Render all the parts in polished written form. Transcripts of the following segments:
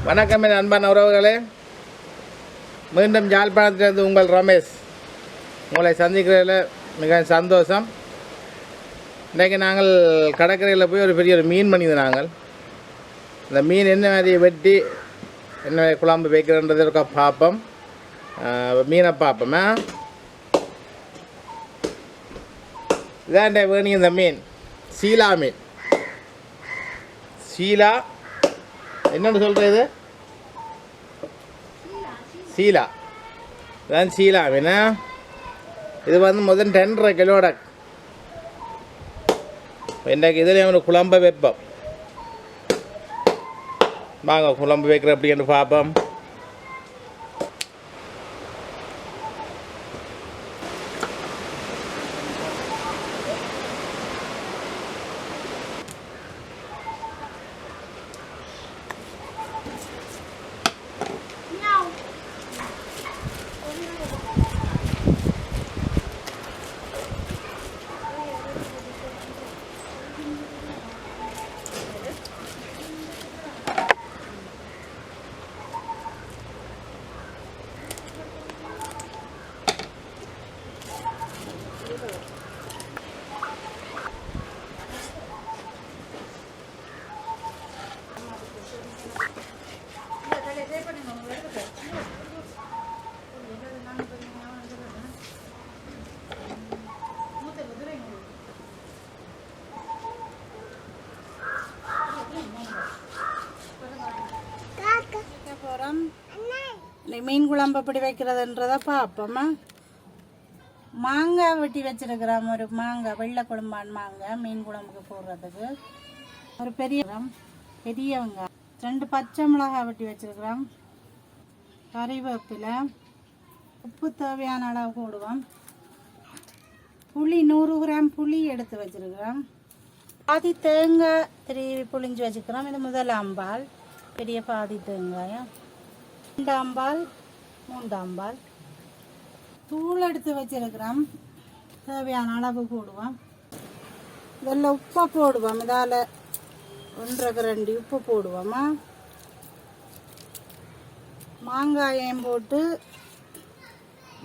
வணக்கம் என் அன்பான உறவுகளே, மீண்டும் யாழ்ப்பாணத்திலிருந்து உங்கள் ரமேஷ் உங்களை சந்திக்கிறதில் மிக சந்தோஷம். இன்றைக்கு நாங்கள் கடற்கரையில் போய் ஒரு பெரிய மீன் பண்ணிது. நாங்கள் இந்த மீன் என்ன மாதிரி வெட்டி என்ன மாதிரி குழம்பு வைக்கிறன்றது இருக்க பார்ப்போம். மீனை பார்ப்போமே. இதான் வேணும் இந்த மீன், சீலா மீன். ஷீலா என்னென்னு சொல்கிறது? ஷீலா இதான் ஷீலா மீன். இது முதல் 10.5 கிலோட. இன்றைக்கு இதில் ஒரு குழம்பு வைப்போம். வாங்க குழம்பு வைக்கிற அப்படின்னு பார்ப்போம். மீன் குழம்பு எப்படி வைக்கிறதுன்றதை பார்ப்போம்மா. மாங்காய் வெட்டி வச்சிருக்கிறோம். ஒரு மாங்காய், வெள்ளை குழம்பான் மாங்காய் மீன் குழம்புக்கு போடுறதுக்கு. ஒரு பெரிய வெங்காயம், 2 பச்சை மிளகாய் வெட்டி வச்சிருக்கிறோம். கறிவேப்பிலை, உப்பு தேவையான அளவு போடுவோம். புளி 100 கிராம் புளி எடுத்து வச்சிருக்கிறோம். பாதி தேங்காய் திருவி புளிஞ்சு வச்சுக்கிறோம். இது முதலாம் பால், பெரிய பாதி தேங்காயம். 2ஆம் பால், 3ஆம் பால். தூள் எடுத்து வச்சிருக்கிறோம். தேவையான அளவு போடுவோம். இதெல்லாம் உப்பை போடுவோம். இதால் 1.5 கரண்டி உப்பு போடுவோமா. மாங்காயம் போட்டு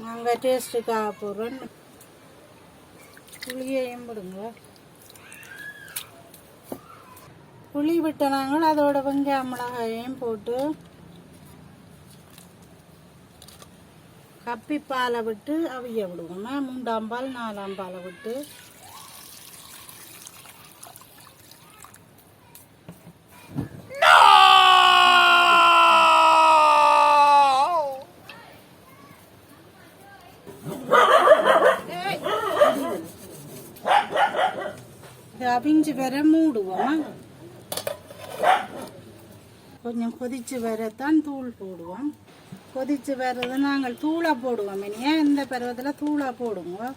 மாங்காய் டேஸ்ட்டுக்காக போடுறோம். புளியையும் போடுங்க. புளி விட்ட நாங்கள் அதோட வெங்காய மிளகாயையும் போட்டு கப்பி பாலை விட்டு அவிய விடுவோம். 3ஆம் பால், 4ஆம் பாலை விட்டு அவிஞ்சு வர மூடுவோம். கொஞ்சம் கொதிச்சு வரத்தான் தூள் போடுவோம். கொதிச்சு வர்றது நாங்கள் தூளை போடுவோம். இனியா இந்த பருவத்தில் தூளை போடுங்க.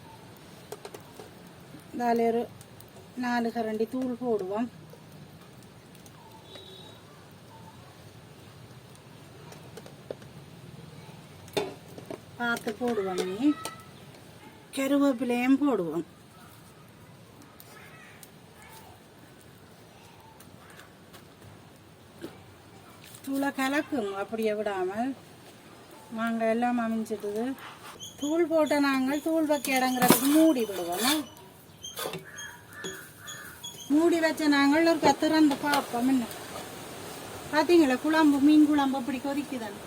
அதில் ஒரு 4 கரண்டி தூள் போடுவோம். பார்த்து போடுவோம். இனி கருவேப்பிலையும் போடுவோம். தூளை கலக்குங்க, அப்படியே விடாமல். மாங்காய் எல்லாம் அமைஞ்சிடுது. தூள் போட்ட நாங்கள் தூள் வைக்க இடங்கிறதுக்கு மூடி விடுவோம். மூடி வச்ச நாங்கள் ஒரு கத்திரந்து பார்ப்போம். என்ன பார்த்தீங்களா குழம்பு, மீன் குழம்பு அப்படி கொதிக்குதான்.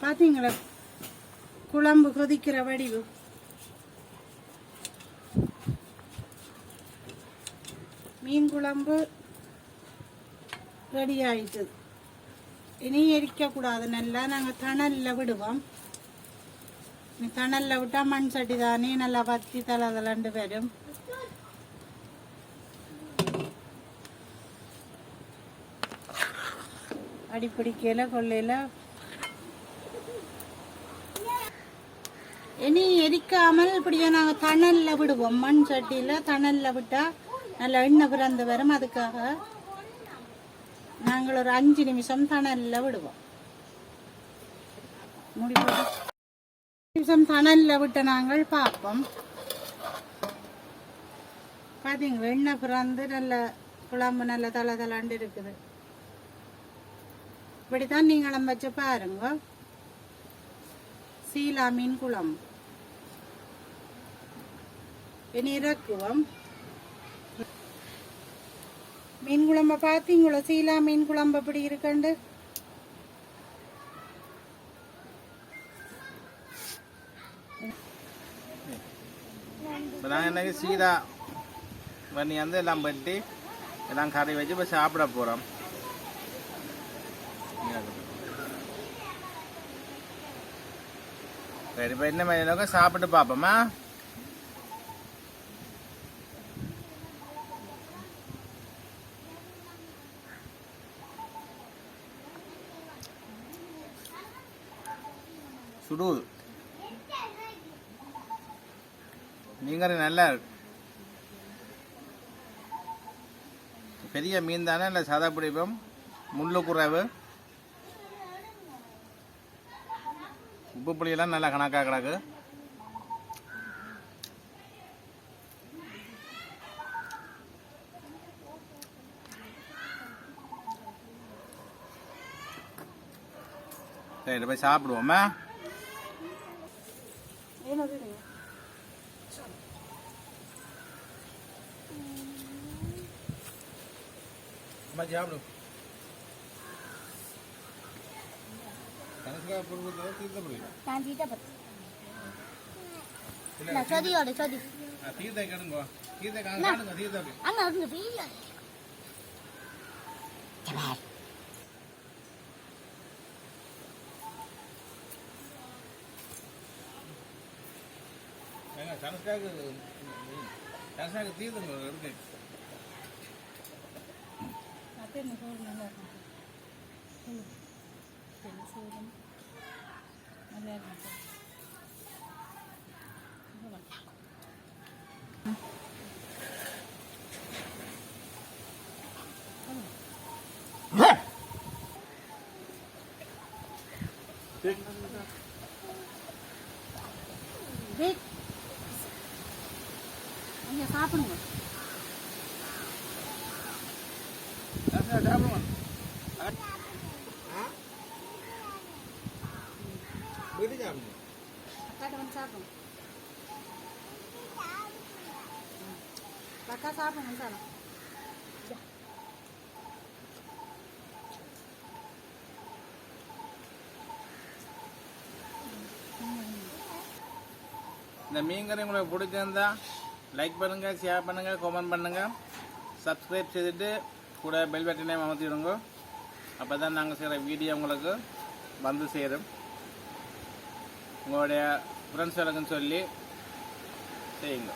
பார்த்தீங்களா குழம்பு கொதிக்கிற வடிவு. மீன் குழம்பு ரெடி ஆயிட்டு. இனி எரிக்கக்கூடாது. நல்லா நாங்கள் தணலில் விடுவோம். தணலில் விட்டால் மண் சட்டி தானே நல்லா பத்தி தலை வரும். அடிப்பிடிக்கையில் கொள்ளையில் இனி எரிக்காமல் இப்படியே நாங்கள் தணலில் விடுவோம். மண் சட்டியில் தணலில் விட்டால் நல்லா எண்ணெய் பிறந்து வரும். அதுக்காக நாங்கள் ஒரு 5 நிமிஷம் தணலில் விடுவோம். மூடி போட்டு நிமிஷம் தணலில் விட்டு நாங்கள் பார்ப்போம். பார்த்தீங்களா எண்ணெய் பிறந்து நல்ல குழம்பு நல்ல தலை தலாண்டு இருக்குது. இப்படித்தான் நீங்களும் வச்சு பாருங்க. சீலா மீன் குழம்பு இனி இறக்குவோம். மீன் குழம்பு பார்த்தீங்களோ? சீலா மீன் குழம்பு எப்படி இருக்குண்டு. நாங்கள் சீலா பண்ணி வந்து எல்லாம் பட்டி எல்லாம் கறி வச்சு இப்போ சாப்பிட போகிறோம். சரி, இப்போ என்ன மாதிரி சாப்பிட்டு பார்ப்போமா? சுடுது மீன்கறி நல்லா இருக்கு. பெரிய மீன் தானே, இல்லை சதை பிடிப்போம், முள்ளு குறைவு, உப்பு புளியெல்லாம் நல்லா கணக்காக கிடக்கு. சரி, போய் சாப்பிடுவோமா? சாப்பிடும் தீர்த்து இருக்கு. சாப்பிடுங்க. இந்த மீன்கறி உங்களுக்கு பிடிச்சிருந்தா லைக் பண்ணுங்க, ஷேர் பண்ணுங்க, கமெண்ட் பண்ணுங்க, சப்ஸ்கிரைப் செய்துட்டு கூட பெல் பட்டனை அமர்த்திடுங்க. அப்போ தான் நாங்கள் செய்கிற வீடியோ உங்களுக்கு வந்து சேரும். உங்களுடைய ஃப்ரெண்ட்ஸ்களுக்குன்னு சொல்லி செய்யுங்க.